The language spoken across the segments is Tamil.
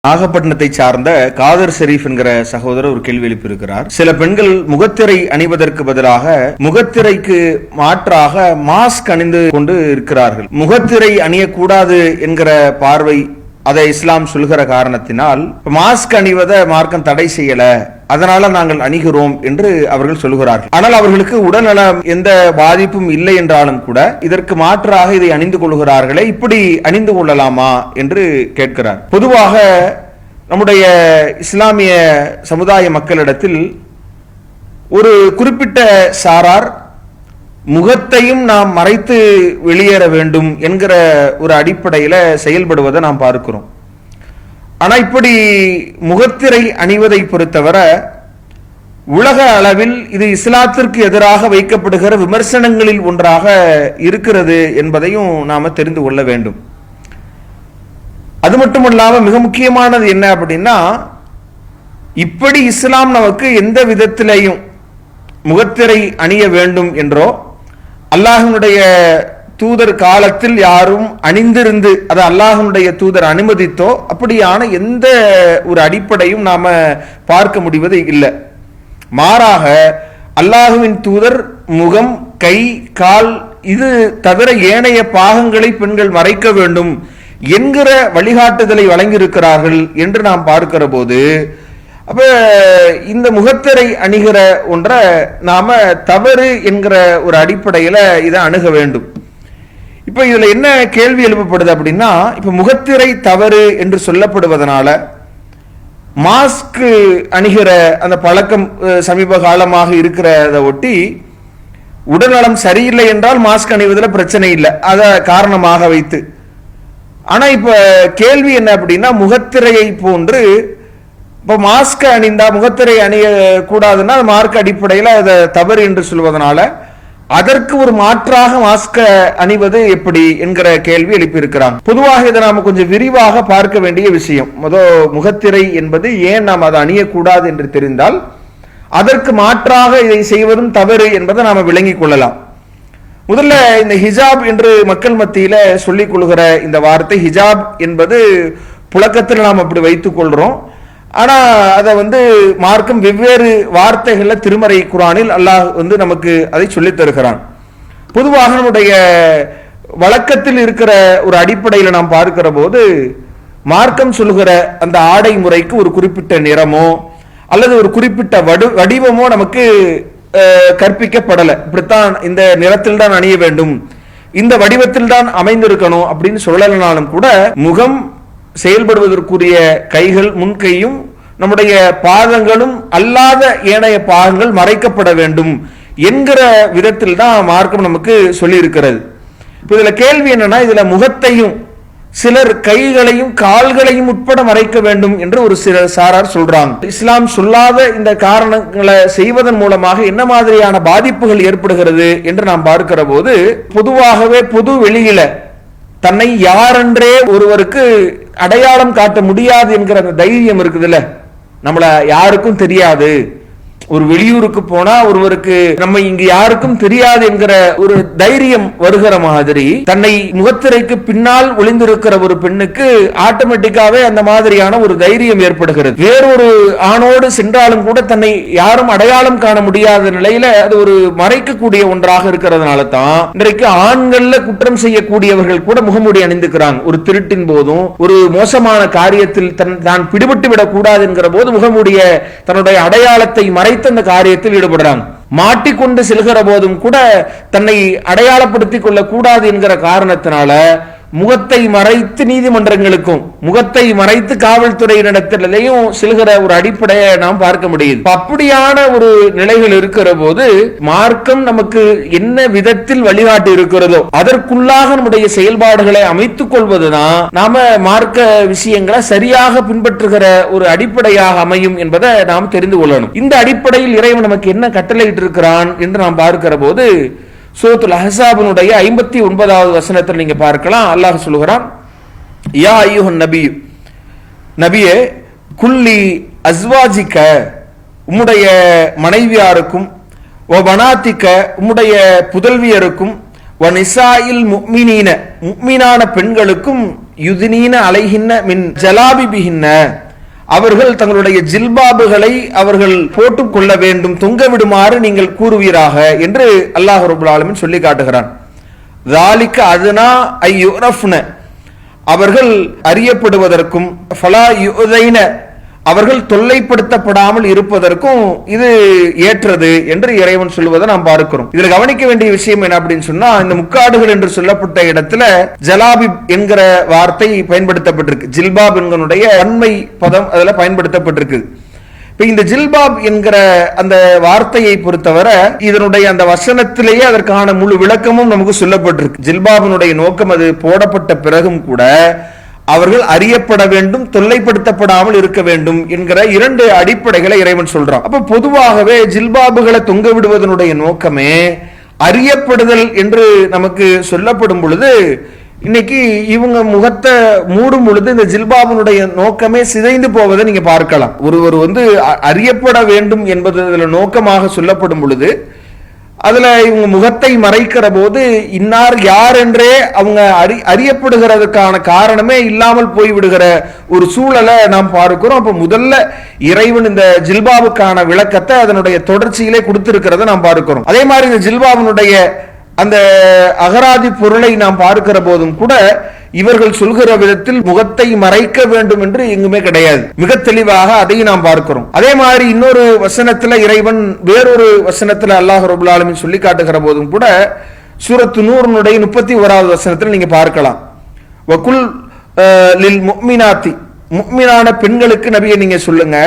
நாகப்பட்டினத்தை சார்ந்த காதர் ஷெரீப் என்கிற சகோதரர் ஒரு கேள்வி எழுப்பியிருக்கிறார். சில பெண்கள் முகத்திரை அணிவதற்கு பதிலாக முகத்திரைக்கு மாற்றாக மாஸ்க் அணிந்து கொண்டு இருக்கிறார்கள். முகத்திரை அணியக்கூடாது என்கிற பார்வை அதை இஸ்லாம் சொல்கிற காரணத்தினால் மாஸ்க் அணிவதை மார்க்கம் தடை செய்யல, அதனால நாங்கள் அணிகிறோம் என்று அவர்கள் சொல்கிறார்கள். ஆனால் அவர்களுக்கு உடல்நலம் எந்த பாதிப்பும் இல்லை என்றாலும் கூட இதற்கு மாற்றாக இதை அணிந்து கொள்கிறார்களே, இப்படி அணிந்து கொள்ளலாமா என்று கேட்கிறார். பொதுவாக நம்முடைய இஸ்லாமிய சமுதாய மக்களிடத்தில் ஒரு குறிப்பிட்ட சாரார் முகத்தையும் நாம் மறைத்து வெளியேற வேண்டும் என்கிற ஒரு அடிப்படையில் செயல்படுவதை நாம் பார்க்கிறோம். ஆனால் இப்படி முகத்திரை அணிவதை பொறுத்தவரை உலக அளவில் இது இஸ்லாத்திற்கு எதிராக வைக்கப்படுகிற விமர்சனங்களில் ஒன்றாக இருக்கிறது என்பதையும் நாம தெரிந்து கொள்ள வேண்டும். அது மட்டுமல்லாமல் மிக முக்கியமானது என்ன அப்படின்னா, இப்படி இஸ்லாம் நமக்கு எந்த விதத்திலையும் முகத்திரை அணிய வேண்டும் என்றோ அல்லாஹ்வுடைய தூதர் காலத்தில் யாரும் அணிந்திருந்து அதை அல்லாஹ்வுடைய தூதர் அனுமதித்தோ அப்படியான எந்த ஒரு அடிப்படையும் நாம பார்க்க முடிவது இல்லை. மாறாக அல்லாஹ்வின் தூதர் முகம், கை, கால் இது தவிர ஏனைய பாகங்களை பெண்கள் மறைக்க வேண்டும் என்கிற வழிகாட்டுதலை வழங்கியிருக்கிறார்கள் என்று நாம் பார்க்கிற போது, அப்ப இந்த முகத்திரை அணிகிற ஒன்றை நாம தவறு என்கிற ஒரு அடிப்படையில இதை அணுக வேண்டும். இப்ப இதுல என்ன கேள்வி எழுப்பப்படுது அப்படின்னா, இப்ப முகத்திரை தவறு என்று சொல்லப்படுவதனால மாஸ்க் அணிகிற அந்த பழக்கம் சமீப காலமாக இருக்கிறத ஒட்டி உடல்நலம் சரியில்லை என்றால் மாஸ்க் அணிவதில் பிரச்சனை இல்லை, அதை காரணமாக வைத்து. ஆனா இப்ப கேள்வி என்ன அப்படின்னா, முகத்திரையை போன்று இப்போ மாஸ்க் அணிந்தா முகத்திரை அணிய கூடாதுன்னா மார்க் அடிப்படையில் அதை தவறு என்று சொல்வதனால அதற்கு ஒரு மாற்றாக மாஸ்க் அணிவது எப்படி என்கிற கேள்வி எழுப்பியிருக்கிறாங்க. பொதுவாக இதை நாம கொஞ்சம் விரிவாக பார்க்க வேண்டிய விஷயம். முகத்திரை என்பது ஏன் நாம் அதை அணியக்கூடாது என்று தெரிந்தால் அதற்கு மாற்றாக இதை செய்வதும் தவறு என்பதை நாம விளங்கிக் கொள்ளலாம். முதல்ல இந்த ஹிஜாப் என்று மக்கள் மத்தியில சொல்லிக் கொள்கிற இந்த வார்த்தை ஹிஜாப் என்பது புழக்கத்தில் நாம் அப்படி வைத்துக் கொள்றோம். ஆனா அதை மார்க்கம் வெவ்வேறு வார்த்தைகள்ல திருமறை குர்ஆனில் அல்லாஹ் நமக்கு அதை சொல்லித் தருகிறான். பொதுவாக நம்முடைய வழக்கத்தில் இருக்கிற ஒரு அடிப்படையில் நாம் பார்க்கிற போது மார்க்கம் சொல்லுகிற அந்த ஆடை முறைக்கு ஒரு குறிப்பிட்ட நிறமோ அல்லது ஒரு குறிப்பிட்ட வடிவமோ நமக்கு கற்பிக்கப்படலை. இப்படித்தான் இந்த நிறத்தில் தான் அணிய வேண்டும், இந்த வடிவத்தில் தான் அமைந்திருக்கணும் அப்படின்னு சொல்லலனாலும் கூட முகம் செயல்படுவதற்குரிய கைகள், முன்கையும் நம்முடைய பாதங்களும் அல்லாத ஏனைய பாகங்கள் மறைக்கப்பட வேண்டும் என்கிற விதத்தில் தான் மார்க்கம் நமக்கு சொல்லி இருக்கிறது. இதுல கேள்வி என்னன்னா, இதுல முகத்தையும் சிலர் கைகளையும் கால்களையும் உட்பட மறைக்க வேண்டும் என்று ஒரு சில சாரார் சொல்றாங்க. இஸ்லாம் சொல்லாத இந்த காரணங்களை செய்வதன் மூலமாக என்ன மாதிரியான பாதிப்புகள் ஏற்படுகிறது என்று நாம் பார்க்கிற போது, பொதுவாகவே பொது வெளியில தன்னை யாரென்றே ஒருவருக்கு அடையாளம் காட்ட முடியாது என்கிற அந்த தைரியம் இருக்குதுல்ல, நம்மள யாருக்கும் தெரியாது, ஒரு வெளியூருக்கு போனா ஒருவருக்கு நம்ம இங்க யாருக்கும் தெரியாது என்கிற ஒரு தைரியம் வருகிற மாதிரி தன்னை முகத்திரைக்கு பின்னால் ஒளிந்திருக்கிற ஒரு பெண்ணுக்கு ஆட்டோமேட்டிக்காவே அந்த மாதிரியான ஒரு தைரியம் ஏற்படுகிறது. வேறொரு ஆணோடு சென்றாலும் கூட தன்னை யாரும் அடையாளம் காண முடியாத நிலையில அது ஒரு மறைக்கக்கூடிய ஒன்றாக இருக்கிறதுனால தான் இன்றைக்கு ஆண்கள்ல குற்றம் செய்யக்கூடியவர்கள் கூட முகமூடி அணிந்துக்கிறாங்க. ஒரு திருட்டின் போதும் ஒரு மோசமான காரியத்தில் தான் பிடிபட்டு விடக் கூடாது என்கிற போது முகமூடிய தன்னுடைய அடையாளத்தை மறை அந்த காரியத்தில் ஈடுபடுறாங்க. மாட்டிக்கொண்டு செல்கிற போதும் கூட தன்னை அடையாளப்படுத்திக் கொள்ள கூடாது என்கிற காரணத்தினால முகத்தை மறைத்து நீதிமன்றங்களுக்கும் முகத்தை மறைத்து காவல்துறையினிடத்திலையும் செல்கிற ஒரு அடிப்படையை நாம் பார்க்க முடியுது. அப்படியான ஒரு நிலைகள் இருக்கிற போது மார்க்கம் நமக்கு என்ன விதத்தில் வழிகாட்டி இருக்கிறதோ அதற்குள்ளாக நம்முடைய செயல்பாடுகளை அமைத்துக் கொள்வதுதான் நாம மார்க்க விஷயங்களை சரியாக பின்பற்றுகிற ஒரு அடிப்படையாக அமையும் என்பதை நாம் தெரிந்து கொள்ளணும். இந்த அடிப்படையில் இறைவன் நமக்கு என்ன கட்டளையிட்டு இருக்கிறான் என்று நாம் பார்க்கிற போது சூரத்துல் அஹ்ஸாபினுடைய 59வது வசனத்தில் நீங்க பார்க்கலாம். அல்லாஹ் சொல்லுகிறான், யா அய்யுஹன் நபி, நபியே, குல்லி அஸ்வாஜிக, உம்முடைய மனைவியாருக்கும், வ பனாத்திக, உம்முடைய புதல்வியருக்கும், வ நிசாயில் முஃமினீன, முஃமினான பெண்களுக்கும், யுதினீன அலைஹின்ன மின் ஜலாபிபிஹின்ன, அவர்கள் தங்களுடைய ஜில்பாபுகளை அவர்கள் போட்டுக் கொள்ள வேண்டும், தொங்க விடுமாறு நீங்கள் கூறுவீராக என்று அல்லாஹ் ரப்பல் ஆலமீன் சொல்லி காட்டுகிறான். ذَلِكَ أَدْنَى أَن يُعْرَفْنَ, அவர்கள் அறியப்படுவதற்கும், ஃபலா யுதைன, அவர்கள் தொல்லைப்படுத்தப்படாமல் இருப்பதற்கும் இது ஏற்றது என்று இறைவன் சொல்வதை நாம் பார்க்கிறோம். இதுல கவனிக்க வேண்டிய விஷயம் என்ன அப்படின்னு சொன்னா, இந்த முக்காடுகள் என்று சொல்லப்பட்ட இடத்துல ஜலாபிப் என்கிற வார்த்தை பயன்படுத்தப்பட்டிருக்கு. ஜில்பாப் என்கிற பன்மை பதம் அதுல பயன்படுத்தப்பட்டிருக்கு. இப்ப இந்த ஜில்பாப் என்கிற அந்த வார்த்தையை பொறுத்தவரை இதனுடைய அந்த வசனத்திலேயே அதற்கான முழு விளக்கமும் நமக்கு சொல்லப்பட்டிருக்கு. ஜில்பாபினுடைய நோக்கம் அது போடப்பட்ட பிறகும் கூட அவர்கள் அறியப்பட வேண்டும், தொல்லைப்படுத்தப்படாமல் இருக்க வேண்டும் என்கிற இரண்டு அடிப்படைகளை இறைவன் சொல்றான். அப்ப பொதுவாகவே ஜில்பாபுகளை தொங்க விடுவதனுடைய நோக்கமே அறியப்படுதல் என்று நமக்கு சொல்லப்படும் பொழுது, இன்னைக்கு இவங்க முகத்தை மூடும் பொழுது இந்த ஜில்பாபினுடைய நோக்கமே சிதைந்து போவதை நீங்க பார்க்கலாம். ஒருவர் அறியப்பட வேண்டும் என்பது நோக்கமாக சொல்லப்படும் பொழுது அதுல இவங்க முகத்தை மறைக்கிற போது இன்னார் யார் என்றே அவங்க அறியப்படுகிறதுக்கான காரணமே இல்லாமல் போய்விடுகிற ஒரு சூழலை நாம் பார்க்கிறோம். அப்ப முதல்ல இறைவன் இந்த ஜில்பாபுக்கான விளக்கத்தை அதனுடைய தொடர்ச்சியிலே கொடுத்திருக்கிறத நாம் பார்க்கிறோம். அதே மாதிரி இந்த ஜில்பாபினுடைய அந்த அகராதி பொருளை நாம் பார்க்கிற போதும் கூட இவர்கள் சொல்கிற விதத்தில் முகத்தை மறைக்க வேண்டும் என்று எங்குமே கிடையாது. மிக தெளிவாக அதையும் நாம் பார்க்கிறோம். அதே மாதிரி இன்னொரு வசனத்துல இறைவன் வேறொரு வசனத்துல அல்லாஹ் ரப்பல் ஆலமீன் சொல்லி காட்டுகிற போதும் கூட சூரத்து நூறுனுடைய 31வது வசனத்தில் நீங்க பார்க்கலாம். வகுல் லில் முஃமினாத்தி, முஃமினான பெண்களுக்கு நபியை நீங்க சொல்லுங்க,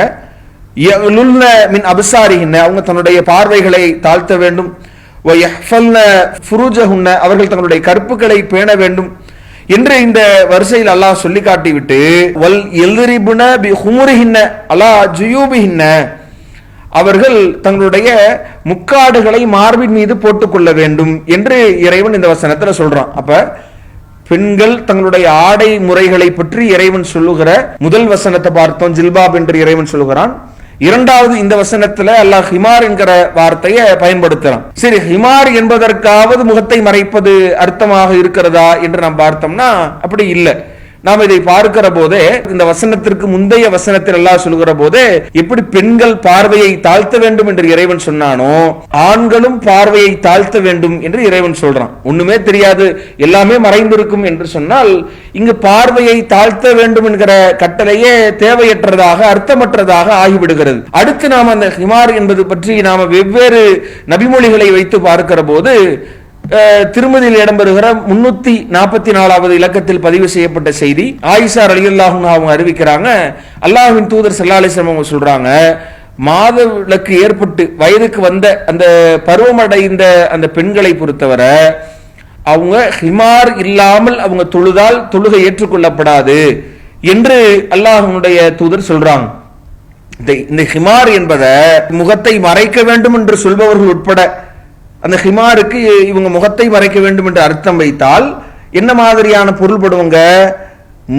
யலுல்ன மின் அப்சாரிஹின்ன, அவங்க தன்னுடைய பார்வைகளை தாழ்த்த வேண்டும், வயஹ்ஃபல்ன ஃபுரூஜஹுன்ன, அவர்கள் தங்களுடைய கற்புகளை பேண வேண்டும் என்று இந்த வரிசையில் அல்லாஹ் சொல்லி காட்டிவிட்டு வல் யல்ரிபுன பிஹுமுரிஹின்ன அலா ஜுயூபிஹின்ன, அவர்கள் தங்களுடைய முக்காடுகளை மார்பின் மீது போட்டுக்கொள்ள வேண்டும் என்று இறைவன் இந்த வசனத்துல சொல்றான். அப்ப பெண்கள் தங்களுடைய ஆடை முறைகளை பற்றி இறைவன் சொல்லுகிற முதல் வசனத்தை பார்த்தோம், ஜில்பாப் என்று இறைவன் சொல்லுகிறான். இரண்டாவது இந்த வசனத்துல அல்லாஹ் ஹிமார் என்கிற வார்த்தையை பயன்படுத்தலாம். சரி, ஹிமார் என்பதற்காவது முகத்தை மறைப்பது அர்த்தமாக இருக்கிறதா என்று நாம் பார்த்தோம்னா அப்படி இல்லை. நாம் இதை பார்க்கிற போதே இந்த வசனத்திற்கு முந்தைய வசனத்தில் அல்லாஹ் சொல்கிற போதே எப்படி பெண்கள் பார்வையை தாழ்த்த வேண்டும் என்று இறைவன் சொன்னானோ, ஆண்களும் பார்வையை தாழ்த்த வேண்டும் என்று இறைவன் சொல்றான். ஒண்ணுமே தெரியாது, எல்லாமே மறைந்திருக்கும் என்று சொன்னால் இங்கு பார்வையை தாழ்த்த வேண்டும் என்கிற கட்டளையே தேவையற்றதாக அர்த்தமற்றதாக ஆகிவிடுகிறது. அடுத்து நாம் அந்த ஹிமார் என்பது பற்றி நாம வெவ்வேறு நபிமொழிகளை வைத்து பார்க்கிற போது திருமதியில் இடம்பெறுகிற 344வது இலக்கத்தில் பதிவு செய்யப்பட்ட செய்தி, ஆயிஷா ரலியல்லாஹு அன்ஹா அவங்க அறிவிக்கிறாங்க, அல்லாஹ்வின் தூதர் ஸல்லல்லாஹு அலைஹி வஸல்லம் அவங்க சொல்றாங்க, மாதவிலக்கு ஏற்பட்டு வயதுக்கு வந்த அந்த பருவமடைந்த அந்த பெண்களை பொறுத்தவரை அவங்க ஹிமார் இல்லாமல் அவங்க தொழுதால் தொழுகை ஏற்றுக்கொள்ளப்படாது என்று அல்லாஹ்வுடைய தூதர் சொல்றாங்க. இந்த ஹிமார் என்பதை முகத்தை மறைக்க வேண்டும் என்று சொல்பவர்கள் உட்பட அந்த ஹிமாருக்கு இவங்க முகத்தை மறைக்க வேண்டும் என்று அர்த்தம் வைத்தால் என்ன மாதிரியான பொருள்படுவங்க?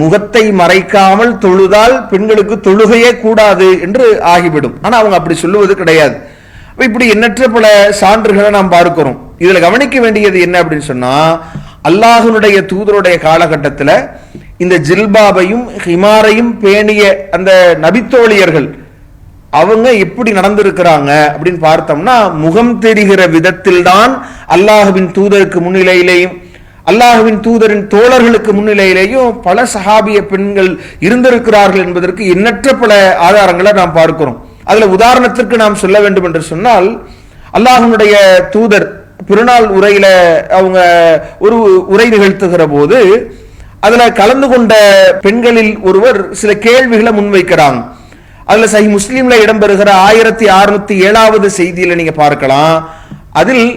முகத்தை மறைக்காமல் தொழுதால் பெண்களுக்கு தொழுகையே கூடாது என்று ஆகிவிடும். ஆனா அவங்க அப்படி சொல்லுவது கிடையாது. இப்படி எண்ணற்ற பல சான்றுகளை நாம் பார்க்கிறோம். இதுல கவனிக்க வேண்டியது என்ன அப்படின்னு சொன்னா, அல்லாஹ்வுடைய தூதருடைய காலகட்டத்தில் இந்த ஜில்பாபையும் ஹிமாரையும் பேணிய அந்த நபித்தோழியர்கள் அவங்க எப்படி நடந்திருக்கிறாங்க அப்படின்னு பார்த்தோம்னா, முகம் தெரிகிற விதத்தில் தான் அல்லாஹ்வின் தூதருக்கு முன்னிலையிலேயும் அல்லாஹ்வின் தூதரின் தோழர்களுக்கு முன்னிலையிலேயும் பல சஹாபிய பெண்கள் இருந்திருக்கிறார்கள் என்பதற்கு எண்ணற்ற பல ஆதாரங்களை நாம் பார்க்கிறோம். அதுல உதாரணத்திற்கு நாம் சொல்ல வேண்டும் என்று சொன்னால், அல்லாஹ்வுடைய தூதர் பிறநாள் உரையில அவங்க ஒரு உரை நிகழ்த்துகிற போது அதுல கலந்து கொண்ட பெண்களில் ஒருவர் சில கேள்விகளை முன்வைக்கிறாங்க. அதுல சஹீஹ் முஸ்லிம்ல இடம்பெறுகிற 1607வது செய்தியில நீங்க பார்க்கலாம். அதில்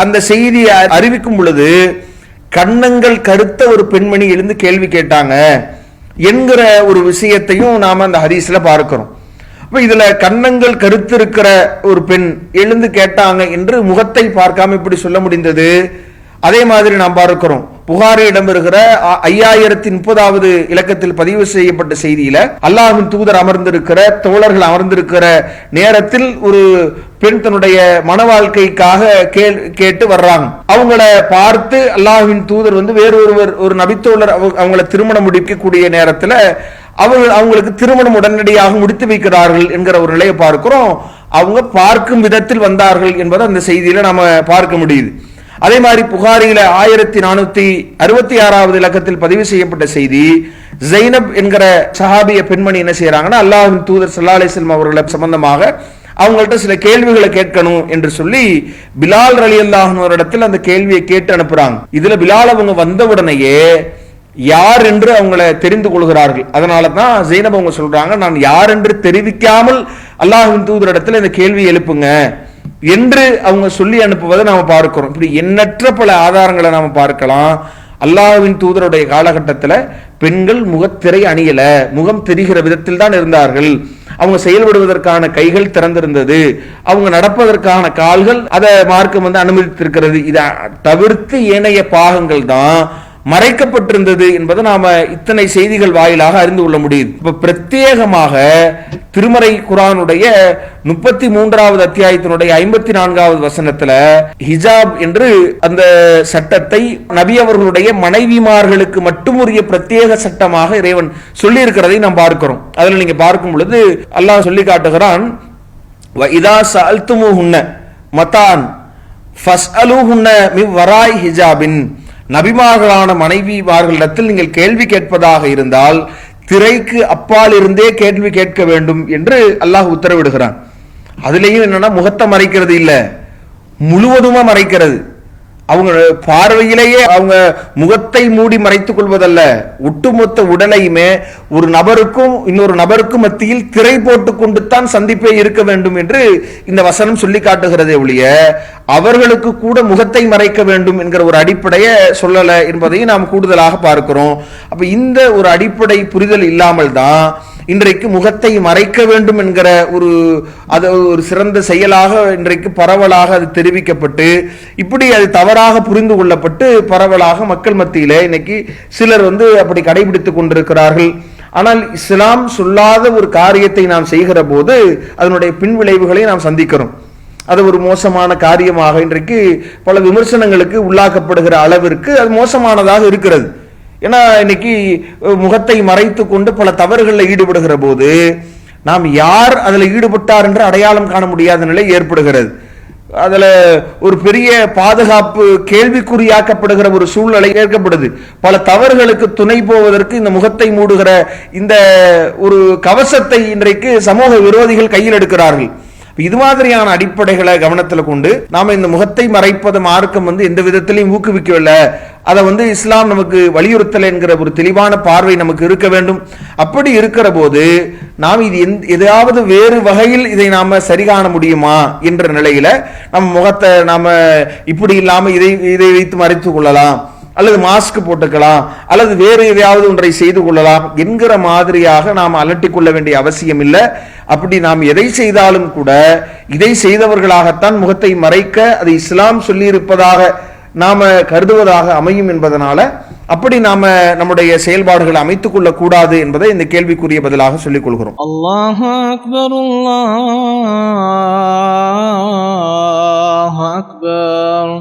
அந்த செய்தியை அறிவிக்கும் பொழுது கன்னங்கள் கருத்த ஒரு பெண்மணி எழுந்து கேள்வி கேட்டாங்க என்கிற ஒரு விஷயத்தையும் நாம அந்த ஹதீஸ்ல பார்க்கிறோம். அப்ப இதுல கன்னங்கள் கருத்து இருக்கிற ஒரு பெண் எழுந்து கேட்டாங்க என்று முகத்தை பார்க்காம இப்படி சொல்ல முடிந்தது. அதே மாதிரி நாம் பார்க்கிறோம், புகாரி இடம்பெறுகிற 5030வது இலக்கத்தில் பதிவு செய்யப்பட்ட செய்தியில அல்லாஹ்வின் தூதர் அமர்ந்திருக்கிற, தோழர்கள் அமர்ந்திருக்கிற நேரத்தில் ஒரு பெண் தன்னுடைய மன வாழ்க்கைக்காக கேட்டு வர்றாங்க. அவங்கள பார்த்து அல்லாஹ்வின் தூதர் வேறொருவர், ஒரு நபித்தோழர் அவங்களை திருமணம் முடிக்கக்கூடிய நேரத்தில் அவங்களுக்கு திருமணம் உடனடியாக முடித்து வைக்கிறார்கள் என்கிற ஒரு நிலையை பார்க்கிறோம். அவங்க பார்க்கும் விதத்தில் வந்தார்கள் என்பதை அந்த செய்தியில நாம பார்க்க முடியுது. அதே மாதிரி புகாரியில 1466வது இலக்கத்தில் பதிவு செய்யப்பட்ட செய்தி, ஜைனப் என்கிற சஹாபிய பெண்மணி என்ன செய்யறாங்கன்னா, அல்லாஹ்வின் தூதர் ஸல்லல்லாஹு அலைஹி வஸல்லம் அவர்களை சம்பந்தமாக அவங்கள்ட்ட சில கேள்விகளை கேட்கணும் என்று சொல்லி பிலால் ரலியல்லாஹு அன்ஹு இடத்தில் அந்த கேள்வியை கேட்டு அனுப்புறாங்க. இதுல பிலால் அவங்க வந்த உடனேயே யார் என்று அவங்களை தெரிந்து கொள்கிறார்கள். அதனால தான் ஜைனப் அவங்க சொல்றாங்க, நான் யார் என்று தெரிவிக்காமல் அல்லாஹ்வின் தூதரிடத்தில் இந்த கேள்வி எழுப்புங்க என்று அவங்க சொல்லி அனுப்புவதை நாம பார்க்கிறோம். இப்படி எண்ணற்ற பல ஆதாரங்களை நாம பார்க்கலாம். அல்லாஹ்வின் தூதருடைய காலகட்டத்தில் பெண்கள் முகத்திரை அணியல, முகம் தெரிகிற விதத்தில் தான் இருந்தார்கள். அவங்க செயல்படுவதற்கான கைகள் திறந்திருந்தது, அவங்க நடப்பதற்கான கால்கள் அதை மார்க்கம் அனுமதித்திருக்கிறது. இதை தவிர்த்து ஏனைய பாகங்கள் தான் மறைக்கப்பட்டிருந்தது என்பதை நாம இத்தனை செய்திகள் வாயிலாக அறிந்து கொள்ள முடியுது. இப்ப பிரத்யேகமாக திருமறை குர்ஆனுடைய 33வது அத்தியாயத்தினுடைய 54வது வசனத்துல ஹிஜாப் என்று அந்த சட்டத்தை நபி அவர்களுடைய மனைவிமார்களுக்கு மட்டும் உரிய பிரத்யேக சட்டமாக இறைவன் சொல்லி இருக்கிறதை நாம் பார்க்கிறோம். அதுல நீங்க பார்க்கும் பொழுது அல்லாஹ் சொல்லி காட்டுகிறான், இதா சஅல்துமுஹுன்ன மதான் ஃபஸ்அலுஹுன்ன மின் வராய் ஹிஜாபின், நபிமார்களான மனைவிமார்களிடத்தில் நீங்கள் கேள்வி கேட்பதாக இருந்தால் திரைக்கு அப்பால் இருந்தே கேள்வி கேட்க வேண்டும் என்று அல்லாஹ் உத்தரவிடுகிறான். அதுலேயும் என்னன்னா, முகத்தை மறைக்கிறது இல்ல, முழுவதுமா மறைக்கிறது. அவங்க பார்வையிலேயே அவங்க முகத்தை மூடி மறைத்துக் கொள்வதல்ல, ஒட்டுமொத்த உடலையுமே ஒரு நபருக்கும் இன்னொரு நபருக்கும் மத்தியில் திரை போட்டுக் கொண்டு தான் சந்திப்பே இருக்க வேண்டும் என்று இந்த வசனம் சொல்லி காட்டுகிறதே ஒழிய அவர்களுக்கு கூட முகத்தை மறைக்க வேண்டும் என்கிற ஒரு அடிப்படையை சொல்லல என்பதையும் நாம் கூடுதலாக பார்க்கிறோம். அப்ப இந்த ஒரு அடிப்படை புரிதல் இல்லாமல் தான் இன்றைக்கு முகத்தை மறைக்க வேண்டும் என்கிற ஒரு சிறந்த செயலாக இன்றைக்கு பரவலாக அது தெரிவிக்கப்பட்டு, இப்படி அது தவறாக புரிந்து கொள்ளப்பட்டு பரவலாக மக்கள் மத்தியில இன்னைக்கு சிலர் அப்படி கடைபிடித்துக் கொண்டிருக்கிறார்கள். ஆனால் இஸ்லாம் சொல்லாத ஒரு காரியத்தை நாம் செய்கிற போது அதனுடைய பின்விளைவுகளை நாம் சந்திக்கிறோம். அது ஒரு மோசமான காரியமாக இன்றைக்கு பல விமர்சனங்களுக்கு உள்ளாக்கப்படுகிற அளவிற்கு அது மோசமானதாக இருக்கிறது. ஏன்னா இன்னைக்கு முகத்தை மறைத்து கொண்டு பல தவறுகளில் ஈடுபடுகிற போது நாம் யார் அதில் ஈடுபட்டார் என்று அடையாளம் காண முடியாத நிலை ஏற்படுகிறது. அதுல ஒரு பெரிய பாதுகாப்பு கேள்விக்குறியாக்கப்படுகிற ஒரு சூழ்நிலை ஏற்படுது. பல தவறுகளுக்கு துணை போவதற்கு இந்த முகத்தை மூடுகிற இந்த ஒரு கவசத்தை இன்றைக்கு சமூக விரோதிகள் கையில் எடுக்கிறார்கள். இது மாதிரியான அடிப்படைகளை கவனத்தில் கொண்டு நாம இந்த முகத்தை மறைப்பது மார்க்கம் எந்த விதத்திலையும் ஊக்குவிக்கவில்லை. அதை இஸ்லாம் நமக்கு வலியுறுத்தல் என்கிற ஒரு தெளிவான பார்வை நமக்கு இருக்க வேண்டும். அப்படி இருக்கிற போது நாம் இது எதாவது வேறு வகையில் இதை நாம சரி காண முடியுமா என்ற நிலையில நம்ம முகத்தை நாம இப்படி இல்லாம இதை வைத்து மறைத்துக் கொள்ளலாம், அல்லது மாஸ்க் போட்டுக்கலாம், அல்லது வேறு எதையாவது ஒன்றை செய்து கொள்ளலாம் என்கிற மாதிரியாக நாம் அலட்டிக் கொள்ள வேண்டிய அவசியம் இல்லை. அப்படி நாம் எதை செய்தாலும் கூட இதை செய்தவர்களாகத்தான் முகத்தை மறைக்க அது இஸ்லாம் சொல்லி இருப்பதாக நாம கருதுவதாக அமையும் என்பதனால அப்படி நாம நம்முடைய செயல்பாடுகளை அமைத்துக் கொள்ள கூடாது என்பதை இந்த கேள்விக்குரிய பதிலாக சொல்லிக் கொள்கிறோம். அல்லாஹு அக்பர், அல்லாஹு அக்பர்.